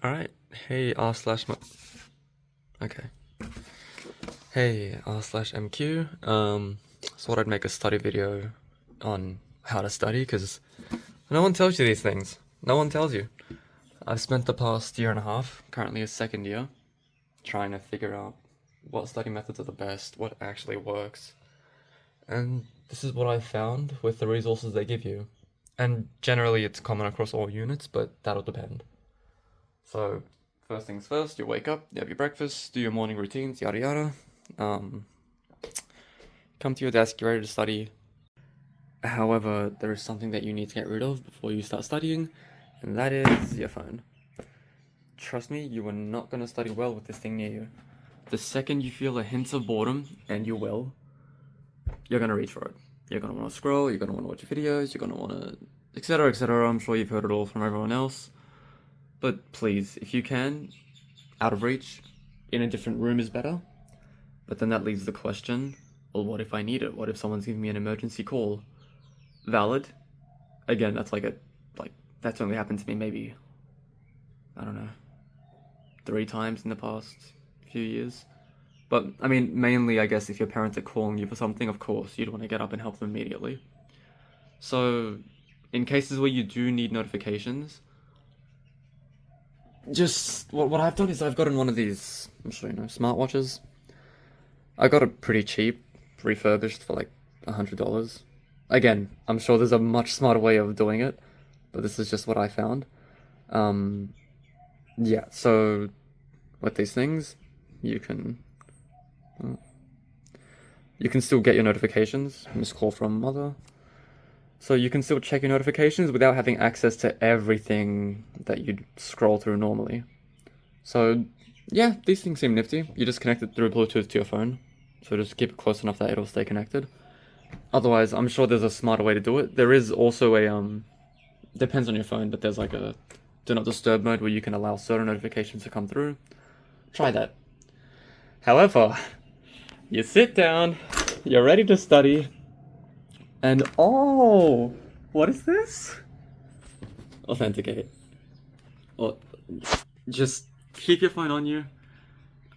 Alright, hey okay. Hey slash MQ, thought I'd make a study video on how to study, because no one tells you these things. No one tells you. I've spent the past year and a half, currently a second year, trying to figure out what study methods are the best, what actually works. And this is what I've found with the resources they give you. And generally it's common across all units, but that'll depend. So, first things first, you wake up, you have your breakfast, do your morning routines, yada yada. Come to your desk, you're ready to study. However, there is something that you need to get rid of before you start studying, and that is your phone. Trust me, you are not going to study well with this thing near you. The second you feel a hint of boredom, and you will, you're going to reach for it. You're going to want to scroll, you're going to want to watch videos, you're going to want to, etc., etc. I'm sure you've heard it all from everyone else. But please, if you can, out of reach, in a different room is better. But then that leaves the question, well, what if I need it? What if someone's giving me an emergency call? Valid. Again, that's only happened to me maybe, I don't know, 3 times in the past few years. But, I mean, mainly, I guess, if your parents are calling you for something, of course, you'd want to get up and help them immediately. So, in cases where you do need notifications, just what I've done is I've gotten one of these, I'm sure you know, smartwatches. I got it pretty cheap, refurbished for like $100. Again, I'm sure there's a much smarter way of doing it, but this is just what I found. Yeah, so with these things, you can still get your notifications, missed call from mother. So you can still check your notifications without having access to everything that you'd scroll through normally. So, yeah, these things seem nifty. You just connect it through Bluetooth to your phone. So just keep it close enough that it'll stay connected. Otherwise, I'm sure there's a smarter way to do it. There is also a, depends on your phone, but there's like a do not disturb mode where you can allow certain notifications to come through. Try that. However, you sit down, you're ready to study, and oh, what is this? Authenticate. Or just keep your phone on you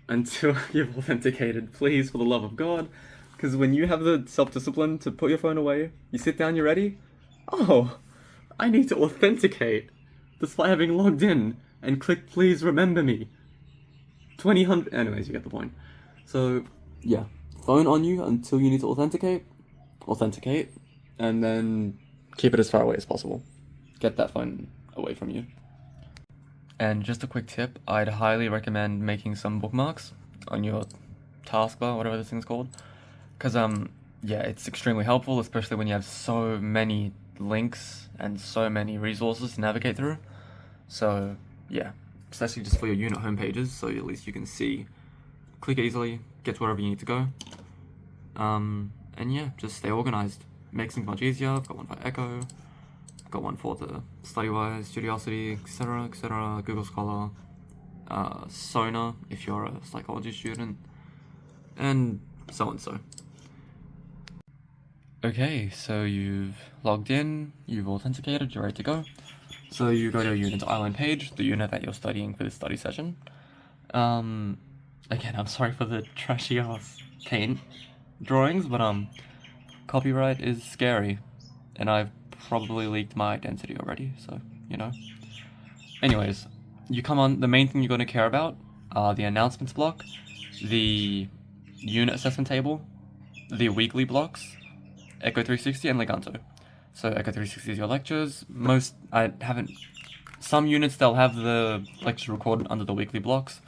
until you've authenticated, please, for the love of God. Because when you have the self-discipline to put your phone away, you sit down, you're ready. Oh, I need to authenticate, despite having logged in, and click please remember me. 2000. Anyways, you get the point. So, yeah, phone on you until you need to authenticate, and then keep it as far away as possible. Get that phone away from you. And just a quick tip, I'd highly recommend making some bookmarks on your taskbar, whatever this thing's called. Because, yeah, it's extremely helpful, especially when you have so many links and so many resources to navigate through. So, yeah, especially just for your unit homepages, so at least you can see, click easily, get to wherever you need to go. And yeah, just stay organized. Makes things much easier. I've got one for Echo, got one for the StudyWise, Studiosity, etc., Google Scholar, Sona if you're a psychology student, and so and so. Okay, so you've logged in, you've authenticated, you're ready to go. So you go to your unit's iLearn page, the unit that you're studying for this study session. Again, I'm sorry for the trashy ass paint drawings, but copyright is scary, and I've probably leaked my identity already, so, you know. Anyways, you come on, the main thing you're going to care about are the announcements block, the unit assessment table, the weekly blocks, Echo 360, and Leganto. So Echo 360 is your lectures. Some units they'll have the lecture recorded under the weekly blocks,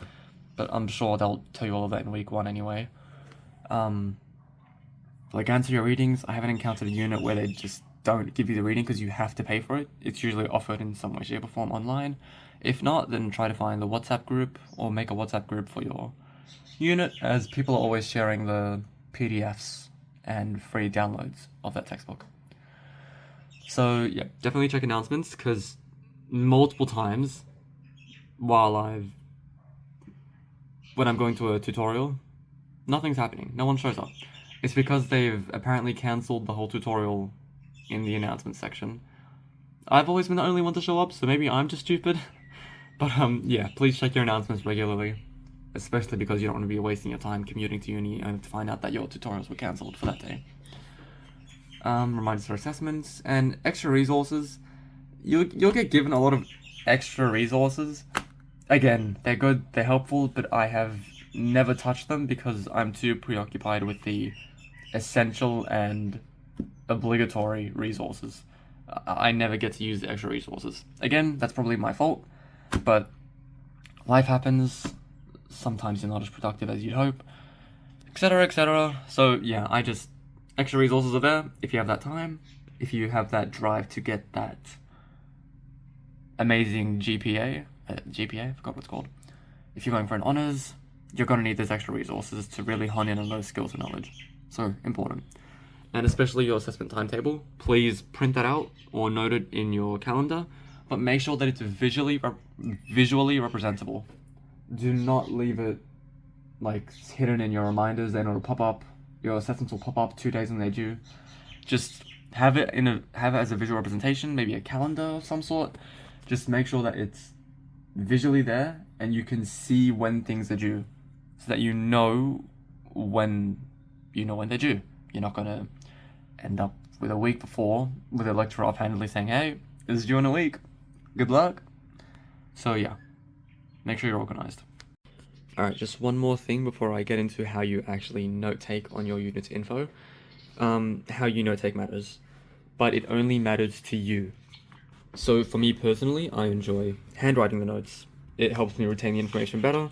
but I'm sure they'll tell you all of that in week 1 anyway. Leganto your readings, I haven't encountered a unit where they just don't give you the reading because you have to pay for it. It's usually offered in some way, shape, or form online. If not, then try to find the WhatsApp group or make a WhatsApp group for your unit, as people are always sharing the PDFs and free downloads of that textbook. So yeah, definitely check announcements, because multiple times when I'm going to a tutorial, nothing's happening, no one shows up. It's because they've apparently cancelled the whole tutorial in the announcements section. I've always been the only one to show up, so maybe I'm just stupid, But yeah, please check your announcements regularly, especially because you don't want to be wasting your time commuting to uni and to find out that your tutorials were cancelled for that day. Reminders for assessments and extra resources. You'll get given a lot of extra resources. Again, they're good, they're helpful, but I have never touched them because I'm too preoccupied with the essential and obligatory resources. I never get to use the extra resources. Again, that's probably my fault, but life happens. Sometimes you're not as productive as you'd hope, etc., etc. So yeah, extra resources are there if you have that time, if you have that drive to get that amazing GPA, I forgot what it's called. If you're going for an honours, you're going to need those extra resources to really hone in on those skills and knowledge. So, important. And especially your assessment timetable, please print that out or note it in your calendar, but make sure that it's visually representable. Do not leave it like hidden in your reminders, then it'll pop up, your assessments will pop up 2 days when they're due. Just have it as a visual representation, maybe a calendar of some sort. Just make sure that it's visually there and you can see when things are due, so that you know when they're due. You're not gonna end up with a week before with a lecturer offhandedly saying, "Hey, this is due in a week. Good luck." So yeah, make sure you're organized. Alright, just one more thing before I get into how you actually note take on your unit's info. How you note take matters, but it only matters to you. So for me personally, I enjoy handwriting the notes. It helps me retain the information better.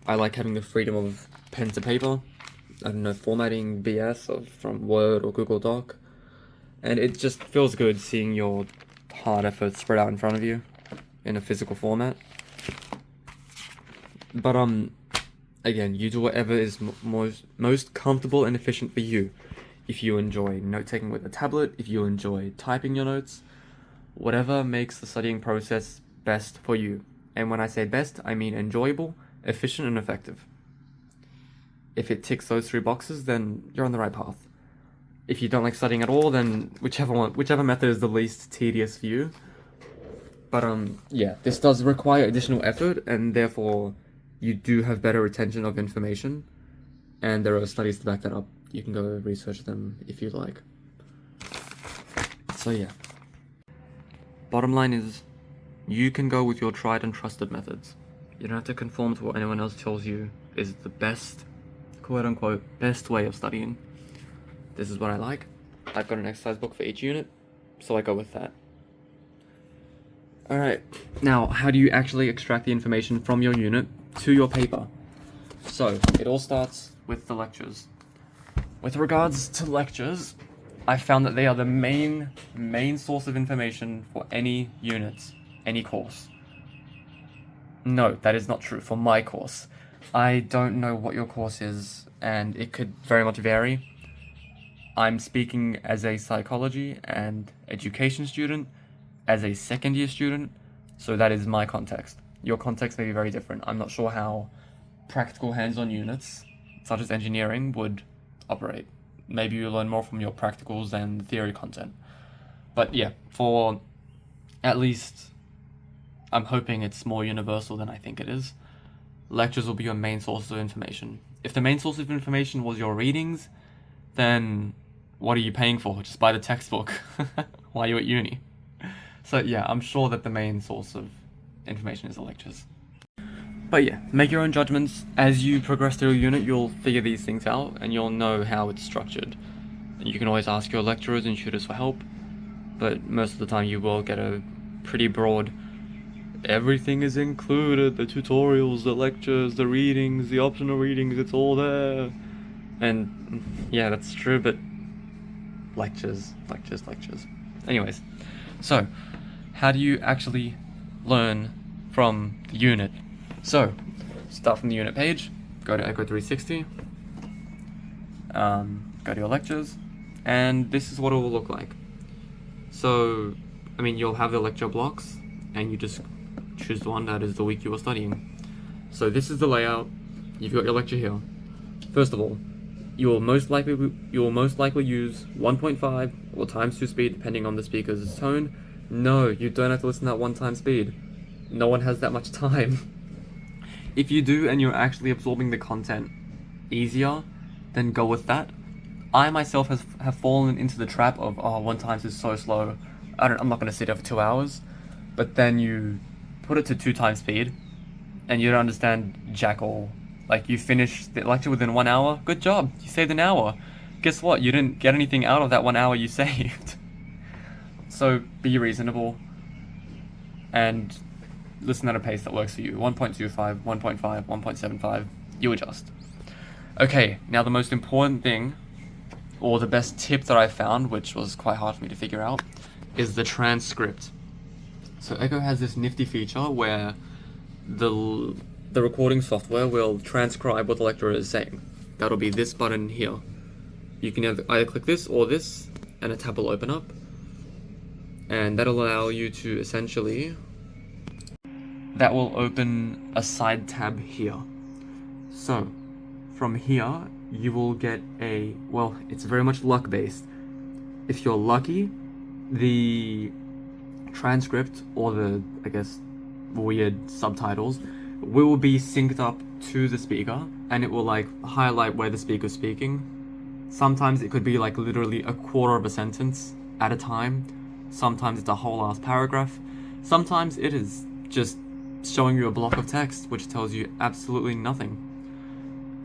I like having the freedom of pen to paper. I don't know, formatting BS from Word or Google Doc. And it just feels good seeing your hard effort spread out in front of you in a physical format. But again, you do whatever is most comfortable and efficient for you. If you enjoy note-taking with a tablet, if you enjoy typing your notes, whatever makes the studying process best for you. And when I say best, I mean enjoyable, efficient, and effective. If it ticks those 3 boxes, then you're on the right path. If you don't like studying at all, then whichever method is the least tedious for you. But yeah, this does require additional effort, and therefore you do have better retention of information. And there are studies to back that up. You can go research them if you'd like. So yeah. Bottom line is, you can go with your tried and trusted methods. You don't have to conform to what anyone else tells you is the best, quote-unquote, best way of studying. This is what I like. I've got an exercise book for each unit, so I go with that. Alright, now, how do you actually extract the information from your unit to your paper? So, it all starts with the lectures. With regards to lectures, I found that they are the main source of information for any units, any course. No, that is not true for my course. I don't know what your course is, and it could very much vary. I'm speaking as a psychology and education student, as a second year student, so that is my context. Your context may be very different. I'm not sure how practical hands-on units, such as engineering, would operate. Maybe you learn more from your practicals than the theory content. But yeah, for at least, I'm hoping it's more universal than I think it is. Lectures will be your main source of information. If the main source of information was your readings, then what are you paying for? Just buy the textbook while you're at uni. So yeah, I'm sure that the main source of information is the lectures. But yeah, make your own judgments. As you progress through a unit, you'll figure these things out and you'll know how it's structured. And you can always ask your lecturers and tutors for help, but most of the time you will get a pretty broad, everything is included, the tutorials, the lectures, the readings, the optional readings, it's all there. And yeah, that's true, but lectures. Anyways, so how do you actually learn from the unit? So, start from the unit page, go to Echo 360, go to your lectures, and this is what it will look like. So, I mean, you'll have the lecture blocks, and you just choose the one that is the week you are studying. So this is the layout. You've got your lecture here. First of all, you will most likely use 1.5 or times 2 speed, depending on the speaker's tone. No, you don't have to listen at 1 time speed. No one has that much time. If you do and you're actually absorbing the content easier, then go with that. I myself have fallen into the trap of, oh, 1 times is so slow, I'm not going to sit there for 2 hours. But then you put it to 2 times speed, and you don't understand jack all. Like, you finish the lecture within 1 hour, good job, you saved an hour. Guess what, you didn't get anything out of that 1 hour you saved. So be reasonable, and listen at a pace that works for you. 1.25, 1.5, 1.75, you adjust. Okay, now the most important thing, or the best tip that I found, which was quite hard for me to figure out, is the transcript. So Echo has this nifty feature where the recording software will transcribe what the lecturer is saying. That'll be this button here. You can either click this or this, and a tab will open up. And that'll allow you to essentially... That will open a side tab here. So, from here, you will get a... Well, it's very much luck-based. If you're lucky, the transcript, or the, I guess, weird subtitles, will be synced up to the speaker, and it will, like, highlight where the speaker's speaking. Sometimes it could be, like, literally a quarter of a sentence at a time. Sometimes it's a whole ass paragraph. Sometimes it is just showing you a block of text which tells you absolutely nothing.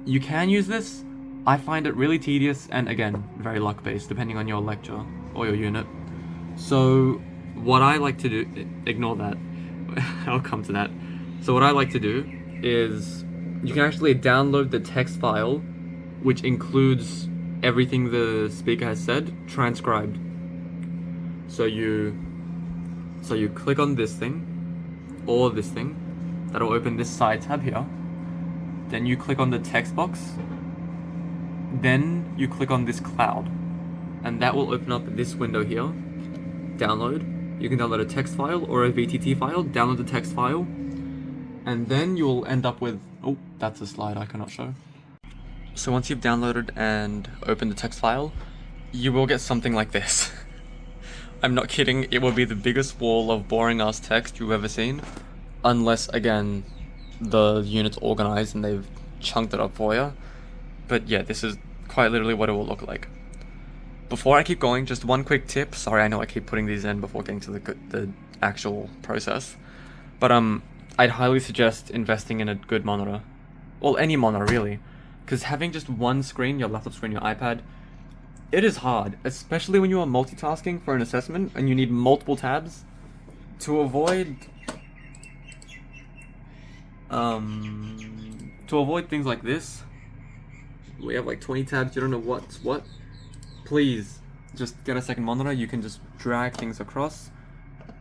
You can use this. I find it really tedious and, again, very luck-based depending on your lecture or your unit. So what I like to do, ignore that, I'll come to that. So what I like to do is you can actually download the text file which includes everything the speaker has said transcribed. So you click on this thing or this thing, that'll open this side tab here. Then you click on the text box, then you click on this cloud, and that will open up this window here. Download. You can download a text file or a VTT file. Download the text file, and then you'll end up with, oh, that's a slide I cannot show. So once you've downloaded and opened the text file, you will get something like this. I'm not kidding, it will be the biggest wall of boring ass text you've ever seen, unless, again, the unit's organized and they've chunked it up for you. But yeah, this is quite literally what it will look like. Before I keep going, just one quick tip. Sorry, I know I keep putting these in before getting to the actual process. But I'd highly suggest investing in a good monitor. Well, any monitor really. Because having just one screen, your laptop screen, your iPad, it is hard, especially when you are multitasking for an assessment and you need multiple tabs. To avoid things like this, we have like 20 tabs, you don't know what's what, please just get a second monitor. You can just drag things across,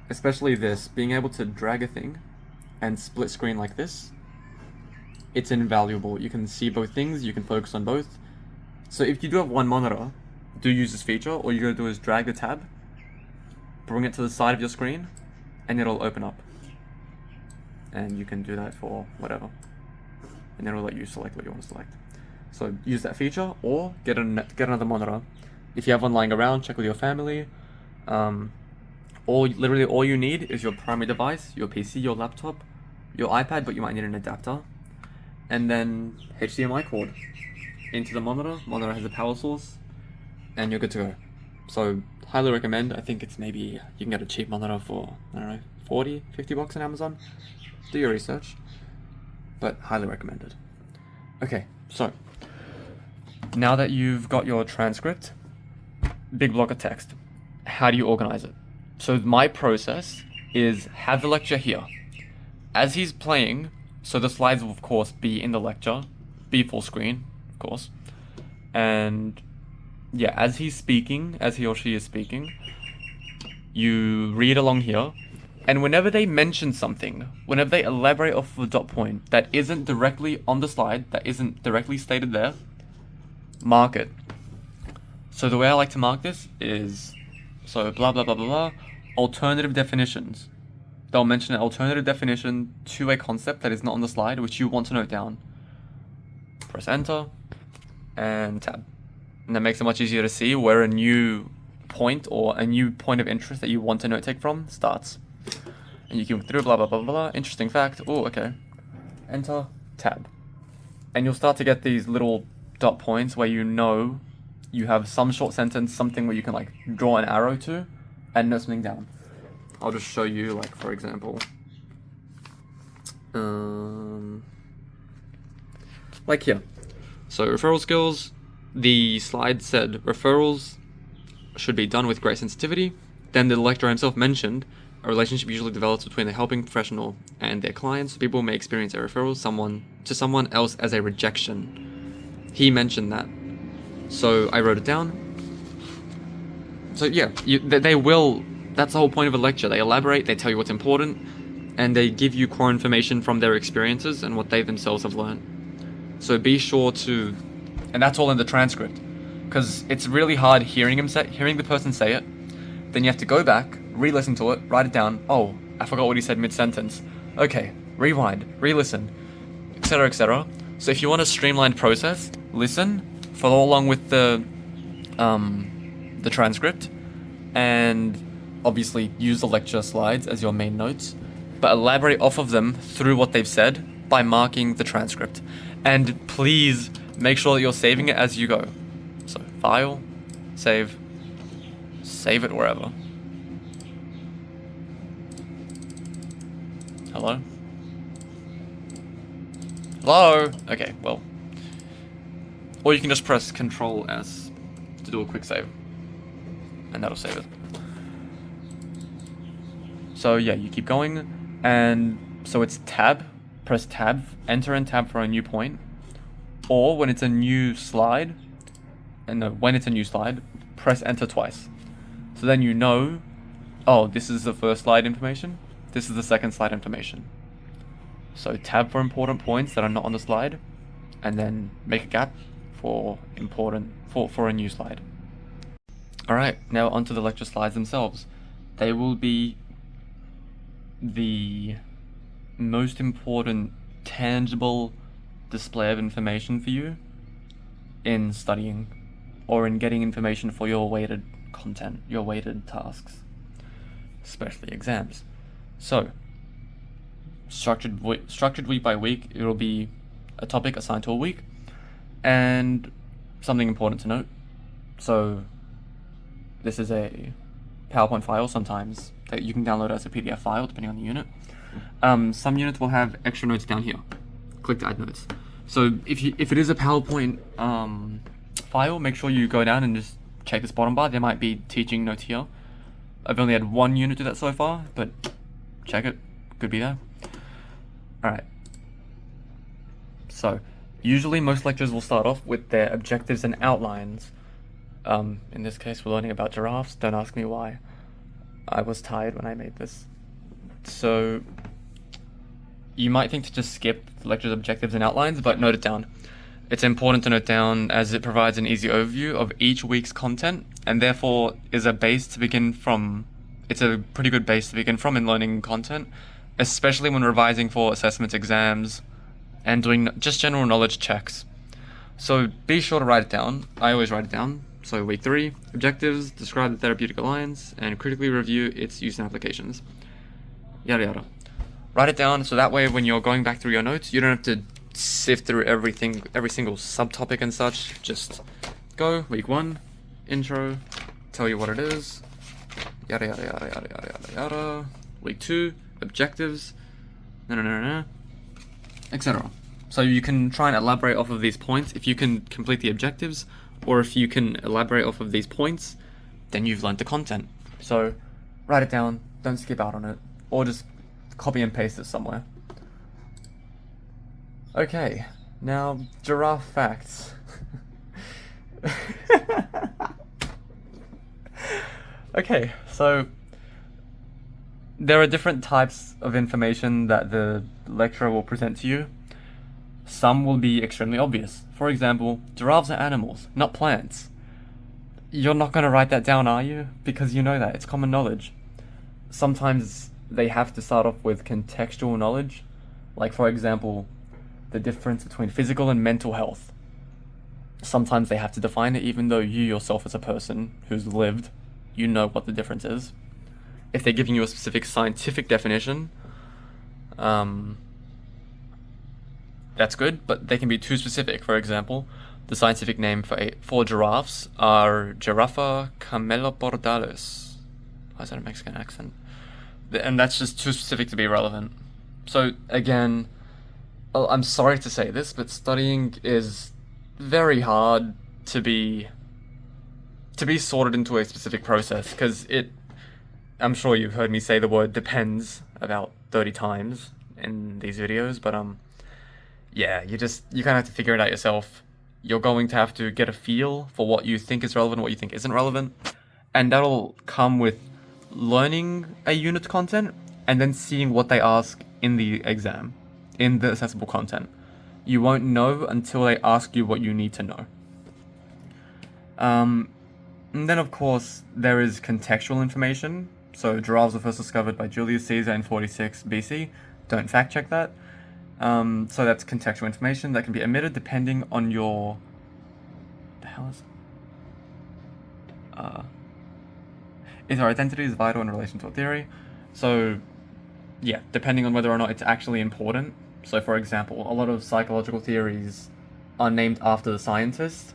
especially this, being able to drag a thing and split screen like this, it's invaluable. You can see both things, you can focus on both. So if you do have one monitor, do use this feature. All you gotta do is drag the tab, bring it to the side of your screen, and it'll open up. And you can do that for whatever. And then it'll let you select what you want to select. So use that feature, or get another monitor. If you have one lying around, check with your family. Literally all you need is your primary device, your PC, your laptop, your iPad, but you might need an adapter. And then HDMI cord into the monitor. Monitor has a power source, and you're good to go. So highly recommend. I think it's maybe you can get a cheap monitor for, I don't know, 40, 50 bucks on Amazon. Do your research, but highly recommended. Okay, so now that you've got your transcript, big block of text, how do you organize it? So my process is have the lecture here. As he's playing, so the slides will of course be in the lecture, be full screen, of course. And yeah, as he's speaking, as he or she is speaking, you read along here. And whenever they mention something, whenever they elaborate off of a dot point that isn't directly on the slide, that isn't directly stated there, mark it. So the way I like to mark this is, so blah blah blah blah blah, alternative definitions. They'll mention an alternative definition to a concept that is not on the slide, which you want to note down. Press enter, and tab. And that makes it much easier to see where a new point or a new point of interest that you want to note take from starts. and you keep through, blah, blah, blah, blah, interesting fact, oh, okay, enter, tab. And you'll start to get these little dot points where you know you have some short sentence, something where you can like draw an arrow to and note something down. I'll just show you, like, for example, like here. So referral skills, the slide said referrals should be done with great sensitivity. Then the lecturer himself mentioned a relationship usually develops between the helping professional and their clients. People may experience a referral to someone else as a rejection. He mentioned that. So I wrote it down. So yeah, they will, that's the whole point of a lecture. They elaborate, they tell you what's important, and they give you core information from their experiences and what they themselves have learned. So be sure to, and that's all in the transcript, because it's really hard hearing the person say it. Then you have to go back, re-listen to it, write it down. Oh, I forgot what he said mid-sentence. Okay, rewind, re-listen, etc., etc. So if you want a streamlined process, listen, follow along with the transcript, and obviously use the lecture slides as your main notes, but elaborate off of them through what they've said by marking the transcript. And please make sure that you're saving it as you go. So file, save it wherever. Hello? Hello? Okay, well. Or you can just press Control S to do a quick save. And that'll save it. So yeah, you keep going, and so it's tab, press tab, enter and tab for a new point. Or when it's a new slide, when it's a new slide, press enter twice. So then you know, oh, this is the first slide information, this is the second slide information. So tab for important points that are not on the slide, and then make a gap for a new slide. Alright, now onto the lecture slides themselves. They will be the most important tangible display of information for you in studying or in getting information for your weighted content, your weighted tasks, especially exams. So, structured week by week, it'll be a topic assigned to a week, and something important to note. So, this is a PowerPoint file sometimes that you can download as a PDF file depending on the unit. Some units will have extra notes down here. Click to add notes. So if it is a PowerPoint file, make sure you go down and just check this bottom bar. There might be teaching notes here. I've only had one unit do that so far, but check it. Could be there. Alright. So, usually most lectures will start off with their objectives and outlines. In this case, we're learning about giraffes. Don't ask me why. I was tired when I made this. So, you might think to just skip the lecture's objectives and outlines, but note it down. It's important to note down as it provides an easy overview of each week's content, and therefore is a base to begin from. It's a pretty good base to begin from in learning content, especially when revising for assessments, exams, and doing just general knowledge checks. So be sure to write it down. I always write it down. So week 3, objectives, describe the therapeutic alliance, and critically review its use and applications. Yada yada. Write it down so that way when you're going back through your notes, you don't have to sift through every single subtopic and such. Just go, week 1, intro, tell you what it is, yada yada yada yada yada yada yada. Week 2, objectives, etc. So you can try and elaborate off of these points. If you can complete the objectives, or if you can elaborate off of these points, then you've learned the content. So write it down, don't skip out on it, or just copy and paste it somewhere. Okay, now giraffe facts. Okay, so there are different types of information that the lecturer will present to you. Some will be extremely obvious. For example, giraffes are animals, not plants. You're not going to write that down, are you? Because you know that, it's common knowledge. Sometimes they have to start off with contextual knowledge, like for example, the difference between physical and mental health. Sometimes they have to define it even though you yourself as a person who's lived, you know what the difference is. if they're giving you a specific scientific definition, that's good, but they can be too specific. For example, the scientific name for giraffes are Giraffa camelopardalis. Why is that a Mexican accent? And that's just too specific to be relevant. So again, I'm sorry to say this, but studying is very hard to be sorted into a specific process, because I'm sure you've heard me say the word depends about 30 times in these videos, but yeah, you kind of have to figure it out yourself. You're going to have to get a feel for what you think is relevant, what you think isn't relevant, and that'll come with learning a unit content and then seeing what they ask in the exam, in the accessible content. You won't know until they ask you what you need to know. And then, of course, there is contextual information. So giraffes were first discovered by Julius Caesar in 46 BC. Don't fact check that. So that's contextual information that can be omitted depending on your... The hell is... If our identity is vital in relation to a theory. So, yeah, depending on whether or not it's actually important. So, for example, a lot of psychological theories are named after the scientist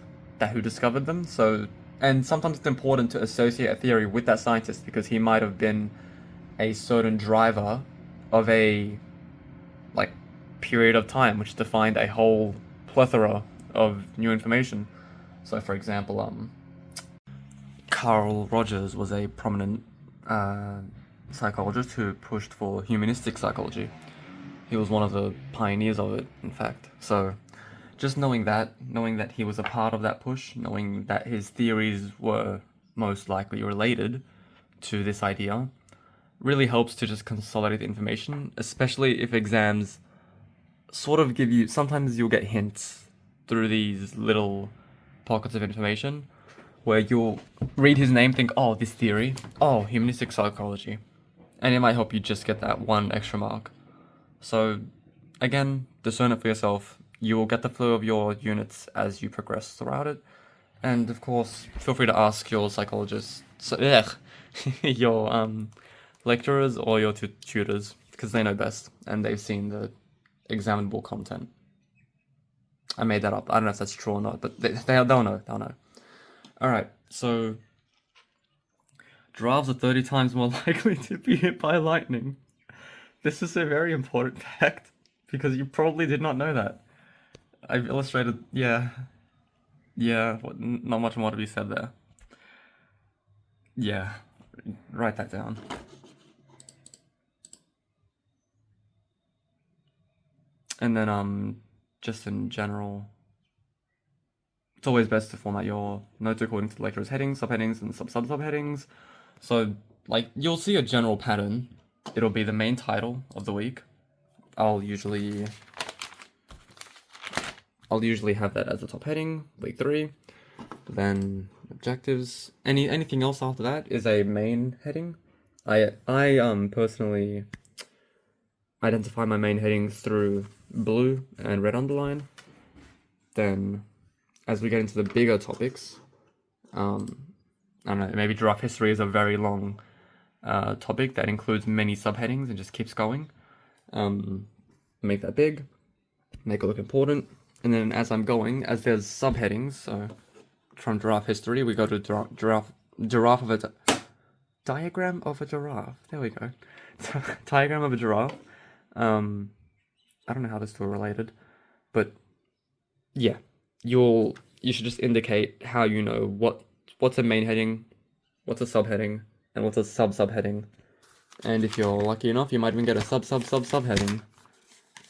who discovered them. So, and sometimes it's important to associate a theory with that scientist because he might have been a certain driver of a period of time which defined a whole plethora of new information. So, for example, Carl Rogers was a prominent psychologist who pushed for humanistic psychology. He was one of the pioneers of it, in fact. So, just knowing that he was a part of that push, knowing that his theories were most likely related to this idea, really helps to just consolidate the information, especially if exams sort of give you... Sometimes you'll get hints through these little pockets of information where you'll read his name, think, oh, this theory, oh, humanistic psychology, and it might help you just get that one extra mark. So, again, discern it for yourself. You will get the flow of your units as you progress throughout it. And, of course, feel free to ask your psychologists, your lecturers or your tutors, because they know best, and they've seen the examinable content. I made that up. I don't know if that's true or not, but they'll know. They'll know. Alright, so... Giraffes are 30 times more likely to be hit by lightning. This is a very important fact, because you probably did not know that. I've illustrated... Yeah, not much more to be said there. Yeah, write that down. And then, just in general, it's always best to format your notes according to the lecturer's headings, subheadings, and subheadings. So, you'll see a general pattern. It'll be the main title of the week. I'll usually have that as a top heading, week 3. Then objectives. Anything else after that is a main heading. I personally identify my main headings through blue and red underline. Then, as we get into the bigger topics, I don't know, maybe giraffe history is a very long topic that includes many subheadings and just keeps going. Make that big, make it look important, and then as I'm going, as there's subheadings, so from giraffe history, we go to giraffe of a diagram of a giraffe. There we go. Diagram of a giraffe. I don't know how this two are related, but yeah, you should just indicate how you know what's a main heading, what's a subheading, and what's a subheading. And if you're lucky enough, you might even get a subheading,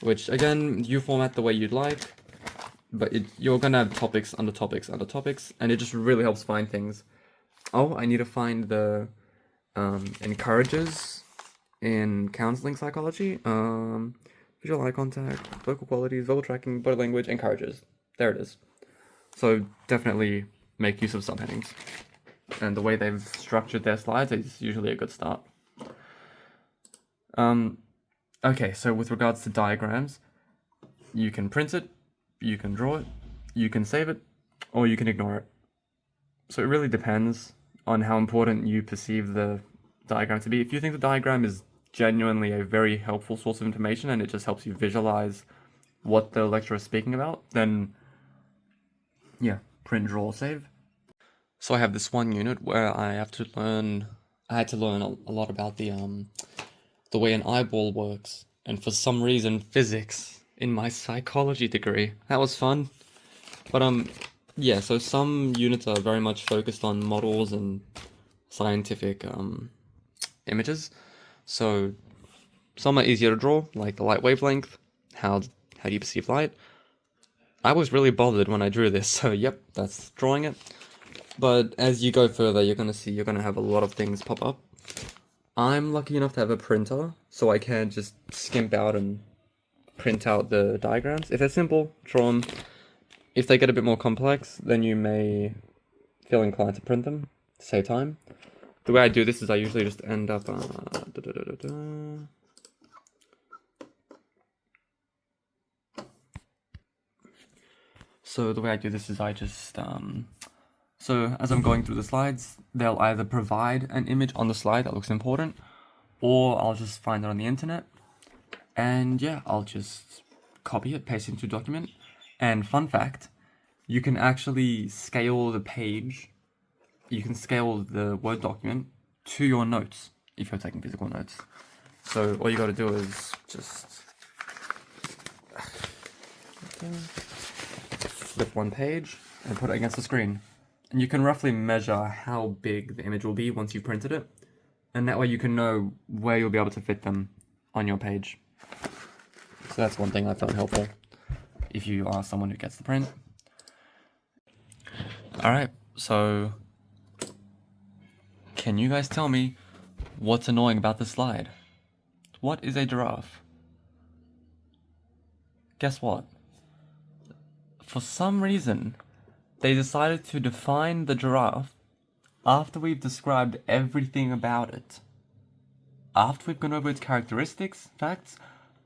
which again, you format the way you'd like, but you're gonna have topics under topics under topics, and it just really helps find things. Oh, I need to find the encourages in counseling psychology. Visual eye contact, vocal qualities, verbal tracking, body language, encourages. There it is. So definitely make use of subheadings. And the way they've structured their slides is usually a good start. Okay, so with regards to diagrams, you can print it, you can draw it, you can save it, or you can ignore it. So it really depends on how important you perceive the diagram to be. If you think the diagram is genuinely a very helpful source of information and it just helps you visualize what the lecturer is speaking about, then yeah, print, draw, save. So I have this one unit where I had to learn a lot about the way an eyeball works, and for some reason physics in my psychology degree. That was fun. But yeah, so some units are very much focused on models and scientific images. So some are easier to draw, like the light wavelength, how do you perceive light. I was really bothered when I drew this, so yep, that's drawing it. But as you go further, you're going to see you're going to have a lot of things pop up. I'm lucky enough to have a printer, so I can just skimp out and print out the diagrams. If they're simple, draw them. If they get a bit more complex, then you may feel inclined to print them to save time. The way I do this is I usually just end up... So the way I do this is I just... So as I'm going through the slides, they'll either provide an image on the slide that looks important, or I'll just find it on the internet. And yeah, I'll just copy it, paste it into a document. And fun fact, you can actually scale the page, you can scale the Word document to your notes if you're taking physical notes. So all you gotta do is just flip one page and put it against the screen. And you can roughly measure how big the image will be once you've printed it. And that way you can know where you'll be able to fit them on your page. So that's one thing I found helpful if you are someone who gets the print. Alright, so can you guys tell me what's annoying about this slide? What is a giraffe? Guess what? For some reason, they decided to define the giraffe after we've described everything about it. After we've gone over its characteristics, facts,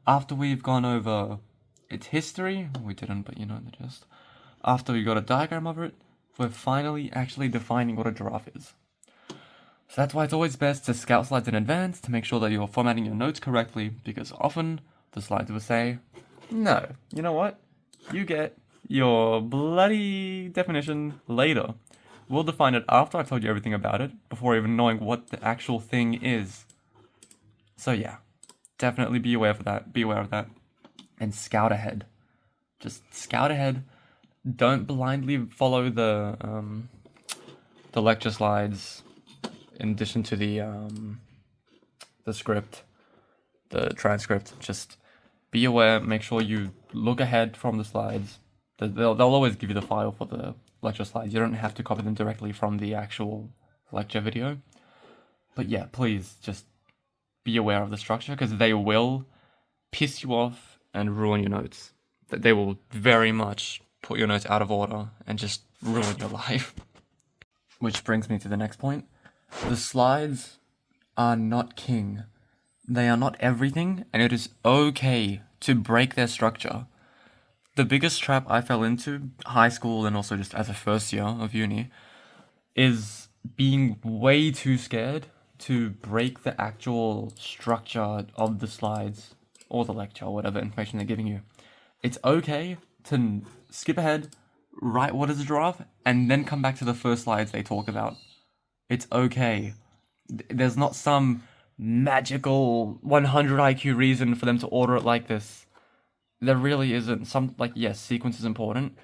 after we've gone over its history, we didn't, but you know the gist. After we got a diagram of it, we're finally actually defining what a giraffe is. So that's why it's always best to scout slides in advance to make sure that you're formatting your notes correctly, because often the slides will say, no, you know what? You get your bloody definition later. We'll define it after I've told you everything about it, before even knowing what the actual thing is. So yeah, definitely be aware of that, and scout ahead. Just scout ahead. Don't blindly follow the lecture slides in addition to the script, the transcript. Just be aware, make sure you look ahead from the slides. They'll always give you the file for the lecture slides. You don't have to copy them directly from the actual lecture video. But yeah, please just be aware of the structure, because they will piss you off and ruin your notes. They will very much put your notes out of order and just ruin your life. Which brings me to the next point. The slides are not king. They are not everything, and it is okay to break their structure. The biggest trap I fell into, high school and also just as a first year of uni, is being way too scared to break the actual structure of the slides or the lecture or whatever information they're giving you. It's okay to skip ahead, write what is a giraffe, and then come back to the first slides they talk about. It's okay. There's not some magical 100 IQ reason for them to order it like this. There really isn't. Yes, sequence is important,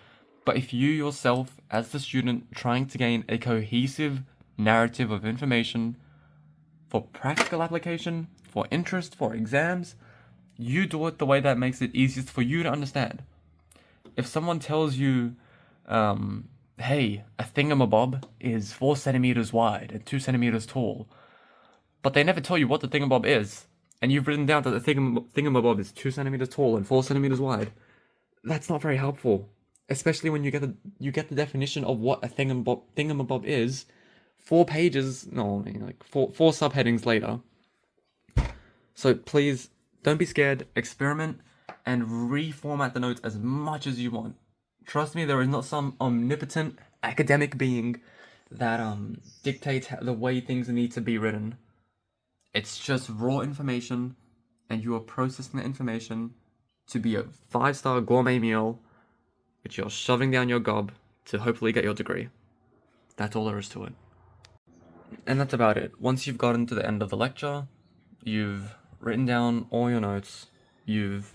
but if you yourself, as the student trying to gain a cohesive narrative of information for practical application, for interest, for exams, you do it the way that makes it easiest for you to understand. If someone tells you, hey, a thingamabob is 4 centimeters wide and 2 centimeters tall, but they never tell you what the thingamabob is, and you've written down that the thingamabob is 2 centimeters tall and 4 centimeters wide, that's not very helpful. Especially when you get the definition of what a thingamabob is 4 pages, no, I mean like four subheadings later. So please, don't be scared, experiment, and reformat the notes as much as you want. Trust me, there is not some omnipotent academic being that dictates the way things need to be written. It's just raw information, and you are processing the information to be a 5-star gourmet meal, which you're shoving down your gob to hopefully get your degree. That's all there is to it. And that's about it. Once you've gotten to the end of the lecture, you've written down all your notes, you've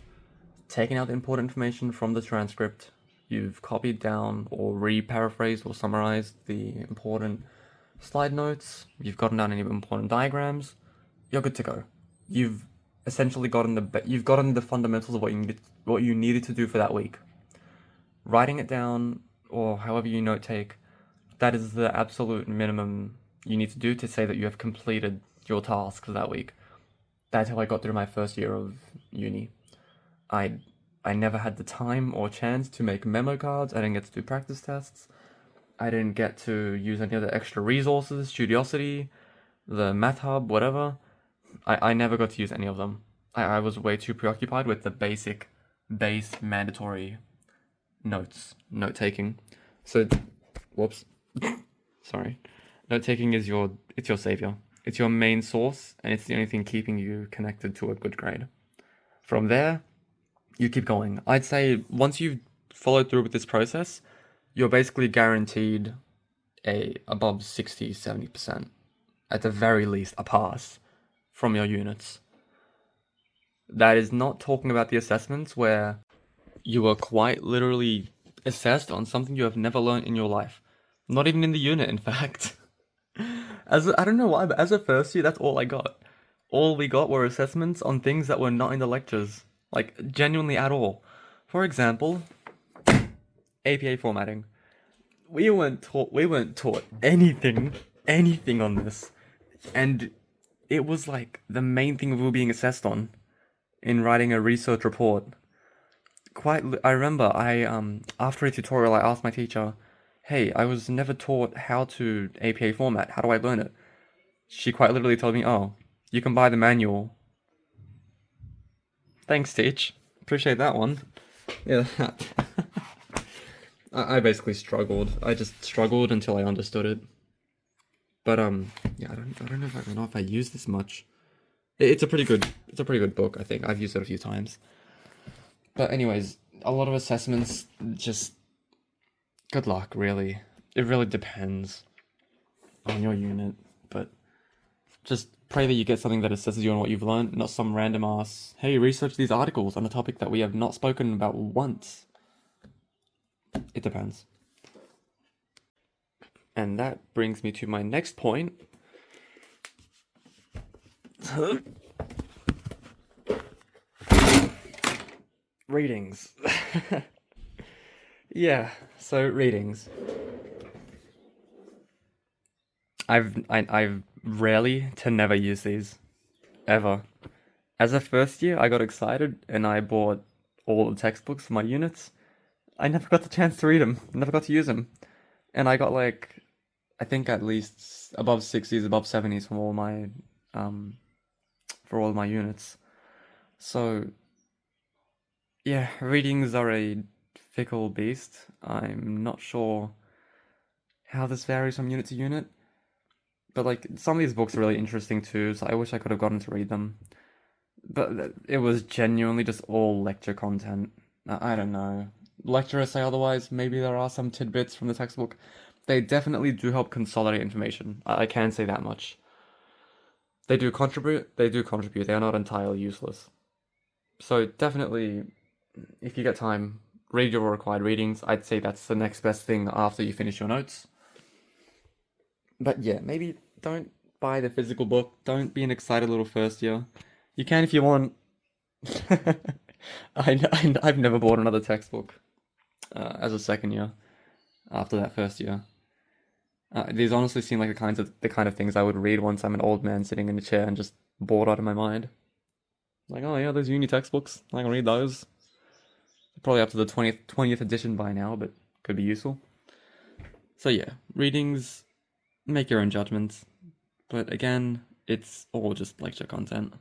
taken out the important information from the transcript, you've copied down or re-paraphrased or summarized the important slide notes, you've gotten down any important diagrams, you're good to go. You've essentially gotten the fundamentals of what you needed to do for that week. Writing it down, or however you note take, that is the absolute minimum you need to do to say that you have completed your task for that week. That's how I got through my first year of uni. I never had the time or chance to make memo cards. I didn't get to do practice tests. I didn't get to use any of the extra resources, Studiosity, the Math Hub, whatever. I never got to use any of them. I was way too preoccupied with the base mandatory note-taking. So, whoops. Sorry. Note-taking is your savior. It's your main source, and it's the only thing keeping you connected to a good grade. From there, you keep going. I'd say once you've followed through with this process, you're basically guaranteed above 60, 70%. At the very least, a pass from your units. That is not talking about the assessments where you are quite literally assessed on something you have never learned in your life. Not even in the unit, in fact. I don't know why, but as a first year, that's all I got. All we got were assessments on things that were not in the lectures. Like, genuinely at all. For example, APA formatting. We weren't taught anything on this. And it was like the main thing we were being assessed on in writing a research report. I remember after a tutorial, I asked my teacher, hey, I was never taught how to APA format. How do I learn it? She quite literally told me, oh, you can buy the manual. Thanks, teach. Appreciate that one. Yeah. I basically struggled. I just struggled until I understood it. But yeah, I don't know if I use this much. It's a pretty good book, I think. I've used it a few times. But anyways, a lot of assessments, just good luck, really. It really depends on your unit, but just pray that you get something that assesses you on what you've learned, not some random ass, hey, research these articles on a topic that we have not spoken about once. It depends. And that brings me to my next point. Readings. Yeah, so readings. I've rarely to never use these. Ever. As a first year, I got excited and I bought all the textbooks for my units. I never got the chance to read them. Never got to use them. And I got I think at least above 60s, above 70s from all my, for all my units. So, yeah, readings are a fickle beast. I'm not sure how this varies from unit to unit. But some of these books are really interesting too, so I wish I could have gotten to read them. But it was genuinely just all lecture content. I don't know. Lecturers say otherwise. Maybe there are some tidbits from the textbook. They definitely do help consolidate information. I can say that much. They do contribute. They are not entirely useless. So definitely, if you get time, read your required readings. I'd say that's the next best thing after you finish your notes. But yeah, maybe don't buy the physical book. Don't be an excited little first year. You can if you want. I've never bought another textbook as a second year after that first year. These honestly seem like the kind of things I would read once I'm an old man sitting in a chair and just bored out of my mind. Like, oh yeah, those uni textbooks. I can read those. Probably up to the 20th edition by now, but could be useful. So yeah, readings, make your own judgments. But again, it's all just lecture content.